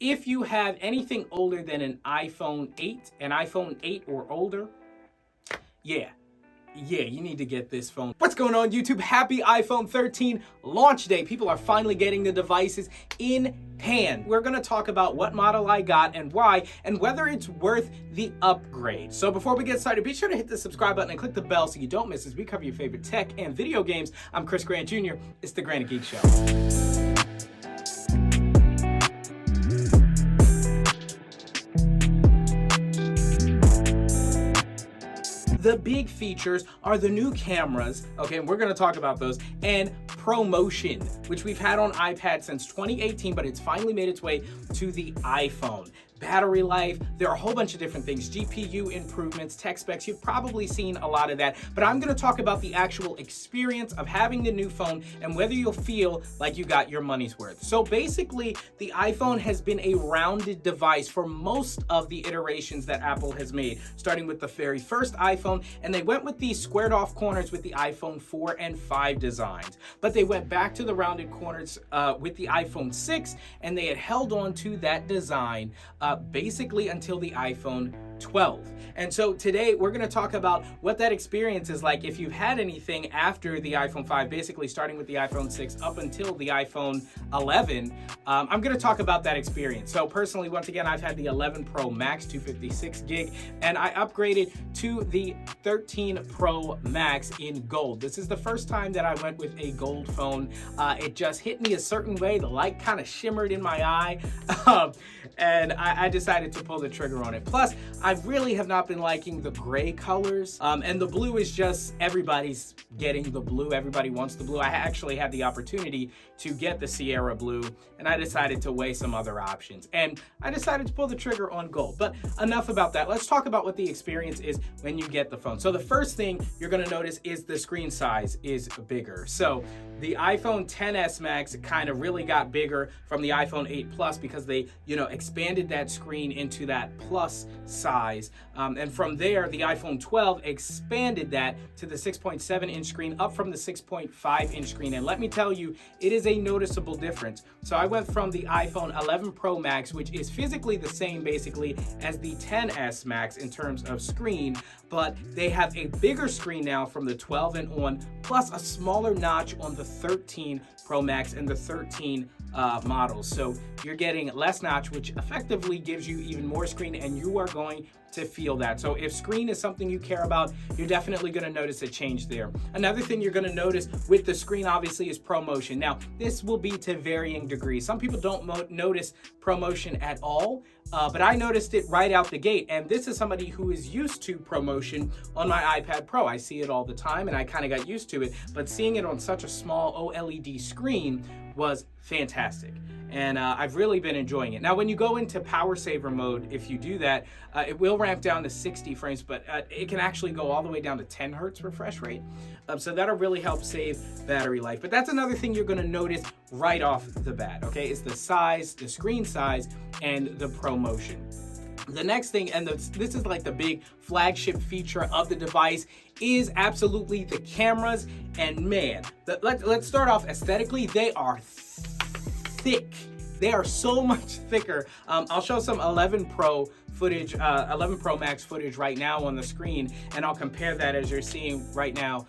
If you have anything older than an iPhone 8 or older, yeah, you need to get this phone. What's going on, YouTube? Happy iPhone 13 launch day. People are finally getting the devices in hand. We're gonna talk about what model I got and why, and whether it's worth the upgrade. So before we get started, be sure to hit the subscribe button and click the bell so you don't miss as we cover your favorite tech and video games. I'm Chris Grant Jr. It's the Granite Geek Show. The big features are the new cameras, okay, and we're gonna talk about those, and ProMotion, which we've had on iPad since 2018, but it's finally made its way to the iPhone. Battery life, there are a whole bunch of different things, GPU improvements, tech specs, you've probably seen a lot of that, but I'm gonna talk about the actual experience of having the new phone and whether you'll feel like you got your money's worth. So basically, the iPhone has been a rounded device for most of the iterations that Apple has made, starting with the very first iPhone, and they went with these squared off corners with the iPhone 4 and 5 designs, but they went back to the rounded corners with the iPhone 6, and they had held on to that design basically until the iPhone 12. And so today we're going to talk about what that experience is like if you've had anything after the iPhone 5, basically starting with the iPhone 6 up until the iPhone 11. I'm going to talk about that experience. So personally, once again, I've had the 11 Pro Max 256 gig, and I upgraded to the 13 Pro Max in gold. This is the first time that I went with a gold phone. It just hit me a certain way. The light kind of shimmered in my eye, and I decided to pull the trigger on it. Plus, I really have not been liking the gray colors, and the blue is just, everybody's getting the blue. Everybody wants the blue. I actually had the opportunity to get the Sierra blue, and I decided to weigh some other options, and I decided to pull the trigger on gold. But enough about that. Let's talk about what the experience is when you get the phone. So the first thing you're going to notice is the screen size is bigger. So the iPhone XS Max kind of really got bigger from the iPhone 8 Plus because they, expanded that screen into that plus size. And from there, the iPhone 12 expanded that to the 6.7 inch screen, up from the 6.5 inch screen. And let me tell you, it is a noticeable difference. So I went from the iPhone 11 Pro Max, which is physically the same basically as the XS Max in terms of screen, but they have a bigger screen now from the 12 and on, plus a smaller notch on the 13 Pro Max and the 13 models. So you're getting less notch, which effectively gives you even more screen, and you are going to feel that. So if screen is something you care about, you're definitely going to notice a change there. Another thing you're going to notice with the screen, obviously, is ProMotion. Now, this will be to varying degrees. Some people don't notice ProMotion at all, but I noticed it right out the gate. And this is somebody who is used to ProMotion on my iPad Pro. I see it all the time, and I kind of got used to it. But seeing it on such a small OLED screen was fantastic. And I've really been enjoying it. Now, when you go into power saver mode, if you do that, it will ramp down to 60 frames, but it can actually go all the way down to 10 hertz refresh rate. So that'll really help save battery life. But that's another thing you're gonna notice right off the bat, okay? Is the size, the screen size, and the ProMotion. The next thing, and this is like the big flagship feature of the device, is absolutely the cameras. And man, let's start off aesthetically. They are thick. They are so much thicker. I'll show some 11 Pro footage, 11 Pro Max footage right now on the screen, and I'll compare that, as you're seeing right now,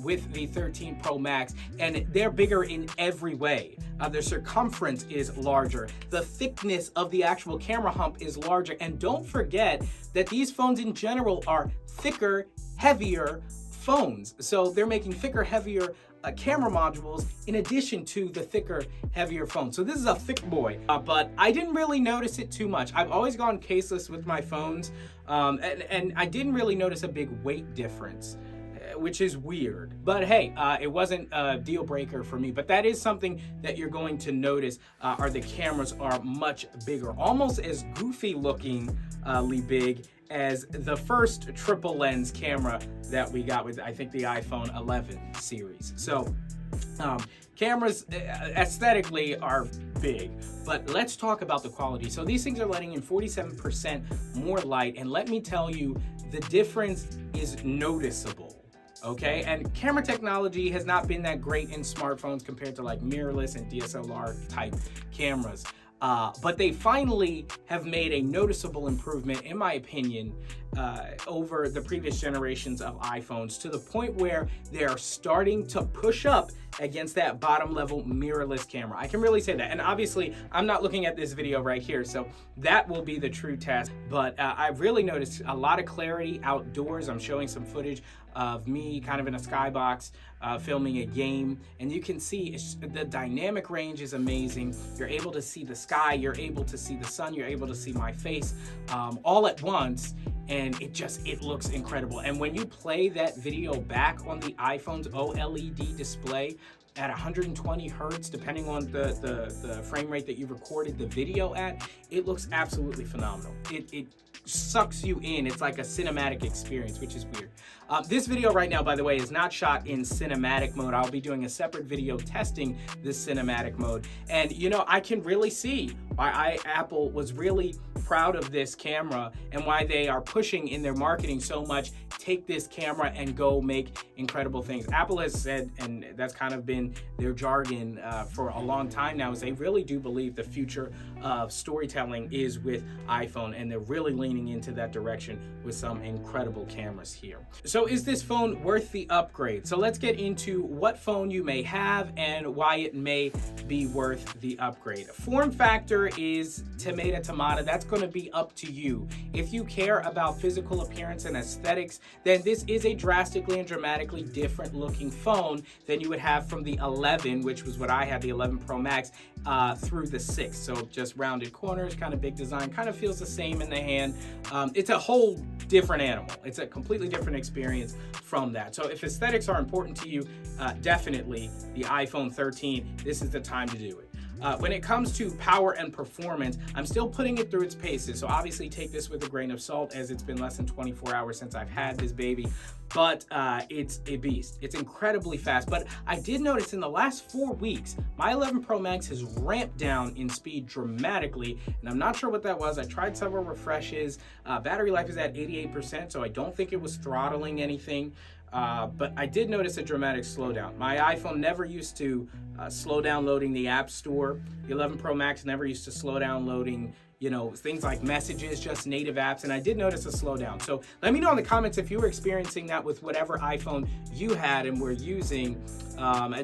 with the 13 Pro Max, and they're bigger in every way. Their circumference is larger. The thickness of the actual camera hump is larger, and don't forget that these phones in general are thicker, heavier phones. So they're making thicker, heavier camera modules in addition to the thicker, heavier phone. So this is a thick boy, but I didn't really notice it too much. I've always gone caseless with my phones, and I didn't really notice a big weight difference, which is weird. But hey, it wasn't a deal breaker for me. But that is something that you're going to notice, are the cameras are much bigger, almost as goofy lookingly big as the first triple lens camera that we got with, I think, the iPhone 11 series. So cameras aesthetically are big, but let's talk about the quality. So these things are letting in 47% more light, and let me tell you, the difference is noticeable. Okay, and camera technology has not been that great in smartphones compared to like mirrorless and DSLR type cameras. But they finally have made a noticeable improvement, in my opinion, over the previous generations of iPhones, to the point where they are starting to push up against that bottom level mirrorless camera. I can really say that. And obviously, I'm not looking at this video right here, so that will be the true test. But I've really noticed a lot of clarity outdoors. I'm showing some footage of me kind of in a skybox filming a game, and you can see the dynamic range is amazing. You're able to see the sky, you're able to see the sun, you're able to see my face all at once, and it looks incredible. And when you play that video back on the iPhone's OLED display at 120 hertz, depending on the frame rate that you recorded the video at, it looks absolutely phenomenal. It sucks you in. It's like a cinematic experience, which is weird. This video right now, by the way, is not shot in cinematic mode. I'll be doing a separate video testing this cinematic mode. And you know, I can really see why Apple was really proud of this camera and why they are pushing in their marketing so much, take this camera and go make incredible things. Apple has said, and that's kind of been their jargon for a long time now, is they really do believe the future of storytelling is with iPhone, and they're really leaning into that direction with some incredible cameras here. So is this phone worth the upgrade? So let's get into what phone you may have and why it may be worth the upgrade. Form factor is tomato. That's going to be up to you. If you care about physical appearance and aesthetics, then this is a drastically and dramatically different looking phone than you would have from the 11, which was what I had, the 11 Pro Max, through the 6. So just rounded corners, kind of big design, kind of feels the same in the hand. It's a whole different animal. It's a completely different experience from that. So if aesthetics are important to you, definitely the iPhone 13, this is the time to do it. When it comes to power and performance, I'm still putting it through its paces. So obviously take this with a grain of salt, as it's been less than 24 hours since I've had this baby. But it's a beast. It's incredibly fast. But I did notice in the last 4 weeks, my 11 Pro Max has ramped down in speed dramatically. And I'm not sure what that was. I tried several refreshes. Battery life is at 88%, so I don't think it was throttling anything. But I did notice a dramatic slowdown. My iPhone never used to slow down loading the App Store. The 11 Pro Max never used to slow down loading, you know, things like messages, just native apps, and I did notice a slowdown. So let me know in the comments if you were experiencing that with whatever iPhone you had and were using,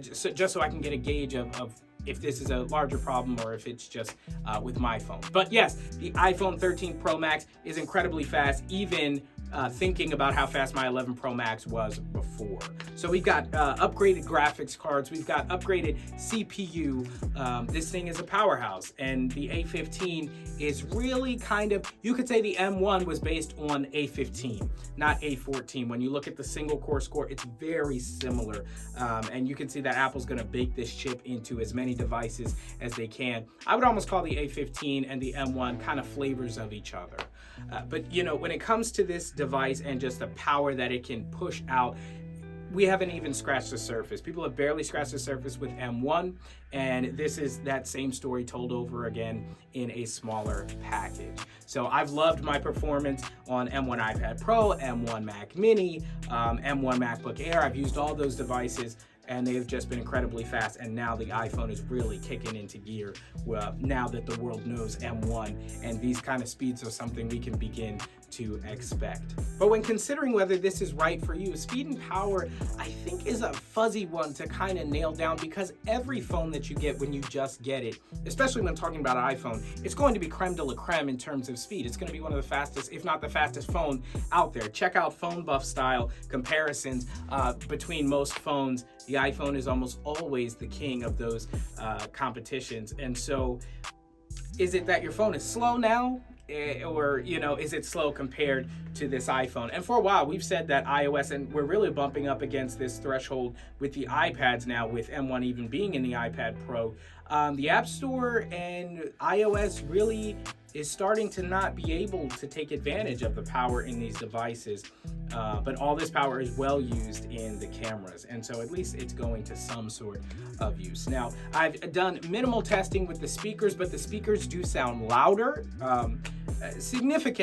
just so I can get a gauge of if this is a larger problem or if it's just with my phone. But yes, the iPhone 13 Pro Max is incredibly fast, even thinking about how fast my 11 Pro Max was before. So we've got upgraded graphics cards, we've got upgraded CPU. This thing is a powerhouse, and the A15 is really kind of, you could say the M1 was based on A15, not A14. When you look at the single core score, it's very similar, and you can see that Apple's gonna bake this chip into as many devices as they can. I would almost call the A15 and the M1 kind of flavors of each other. But you know, when it comes to this device and just the power that it can push out, we haven't even scratched the surface. People have barely scratched the surface with M1, and this is that same story told over again in a smaller package. So I've loved my performance on M1 iPad Pro, M1 Mac Mini, M1 MacBook Air. I've used all those devices, and they've just been incredibly fast. And now the iPhone is really kicking into gear now that the world knows M1, and these kind of speeds are something we can begin to expect. But when considering whether this is right for you, speed and power, I think, is a fuzzy one to kind of nail down, because every phone that you get when you just get it, especially when I'm talking about an iPhone, it's going to be creme de la creme in terms of speed. It's going to be one of the fastest, if not the fastest phone out there. Check out Phone Buff style comparisons between most phones. The iPhone is almost always the king of those competitions. And so is it that your phone is slow now? Or, you know, is it slow compared to this iPhone? And for a while, we've said that iOS, and we're really bumping up against this threshold with the iPads now, with M1 even being in the iPad Pro. The App Store and iOS really is starting to not be able to take advantage of the power in these devices. But all this power is well used in the cameras, and so at least it's going to some sort of use. Now, I've done minimal testing with the speakers, but the speakers do sound louder,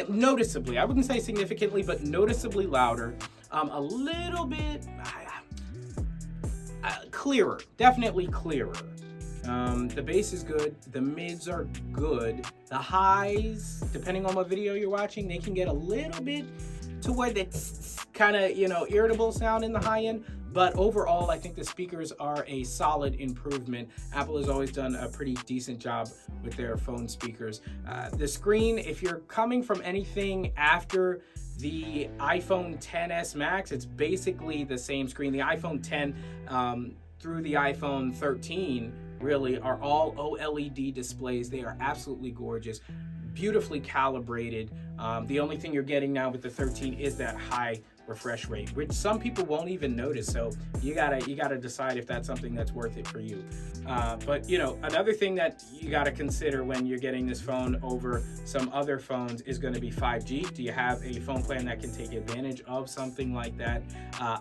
noticeably. I wouldn't say significantly, but noticeably louder, a little bit clearer, definitely clearer. The bass is good. The mids are good. The highs, depending on what video you're watching, they can get a little bit to where that's kind of, irritable sound in the high end. But overall, I think the speakers are a solid improvement. Apple has always done a pretty decent job with their phone speakers. The screen, if you're coming from anything after the iPhone XS Max, it's basically the same screen. The iPhone 10 through the iPhone 13 really are all OLED displays. They are absolutely gorgeous, beautifully calibrated. The only thing you're getting now with the 13 is that high refresh rate, which some people won't even notice. So you gotta decide if that's something that's worth it for you. But another thing that you gotta consider when you're getting this phone over some other phones is going to be 5G. Do you have a phone plan that can take advantage of something like that?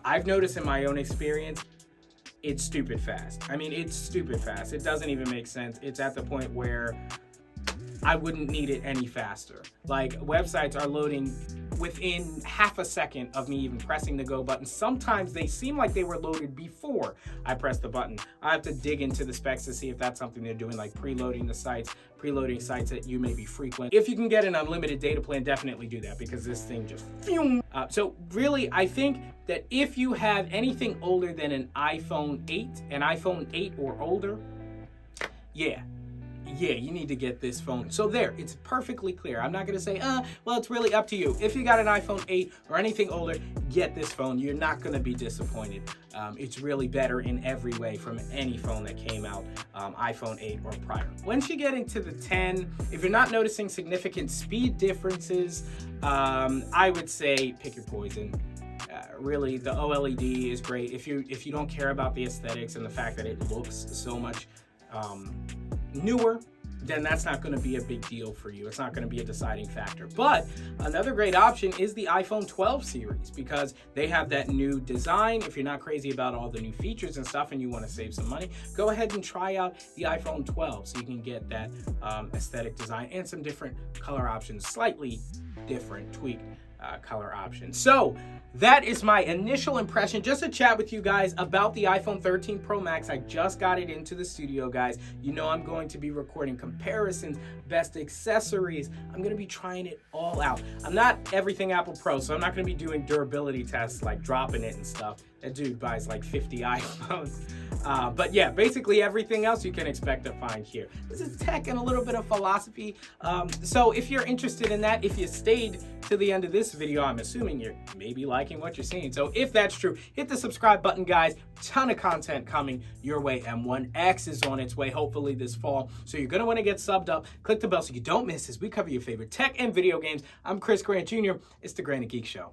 I've noticed in my own experience, it's stupid fast. I mean, it's stupid fast. It doesn't even make sense. It's at the point where I wouldn't need it any faster. Like, websites are loading within half a second of me even pressing the go button. Sometimes they seem like they were loaded before I pressed the button. I have to dig into the specs to see if that's something they're doing, like preloading sites that you may be frequent. If you can get an unlimited data plan, definitely do that, because this thing just so really, I think that if you have anything older than an iPhone 8 or older, yeah, you need to get this phone. So there, it's perfectly clear. I'm not going to say, well, it's really up to you. If you got an iPhone 8 or anything older, get this phone. You're not going to be disappointed. It's really better in every way from any phone that came out, iPhone 8 or prior. Once you get into the 10, if you're not noticing significant speed differences, I would say pick your poison. Really, the OLED is great. If you don't care about the aesthetics and the fact that it looks so much newer, then that's not going to be a big deal for you. It's not going to be a deciding factor. But another great option is the iPhone 12 series, because they have that new design. If you're not crazy about all the new features and stuff and you want to save some money, go ahead and try out the iPhone 12 so you can get that aesthetic design and some different color options, slightly different, tweaked color options. So that is my initial impression, just to chat with you guys about the iPhone 13 Pro Max. I just got it into the studio, guys. I'm going to be recording comparisons, best accessories. I'm going to be trying it all out. I'm not everything Apple Pro, so I'm not going to be doing durability tests, like dropping it and stuff. That dude buys like 50 iPhones. But yeah, basically everything else you can expect to find here. This is tech and a little bit of philosophy. So if you're interested in that, if you stayed to the end of this video, I'm assuming you're maybe liking what you're seeing. So if that's true, hit the subscribe button, guys. Ton of content coming your way. M1X is on its way, hopefully this fall. So you're going to want to get subbed up. Click the bell so you don't miss as we cover your favorite tech and video games. I'm Chris Grant Jr. It's the Grant and Geek Show.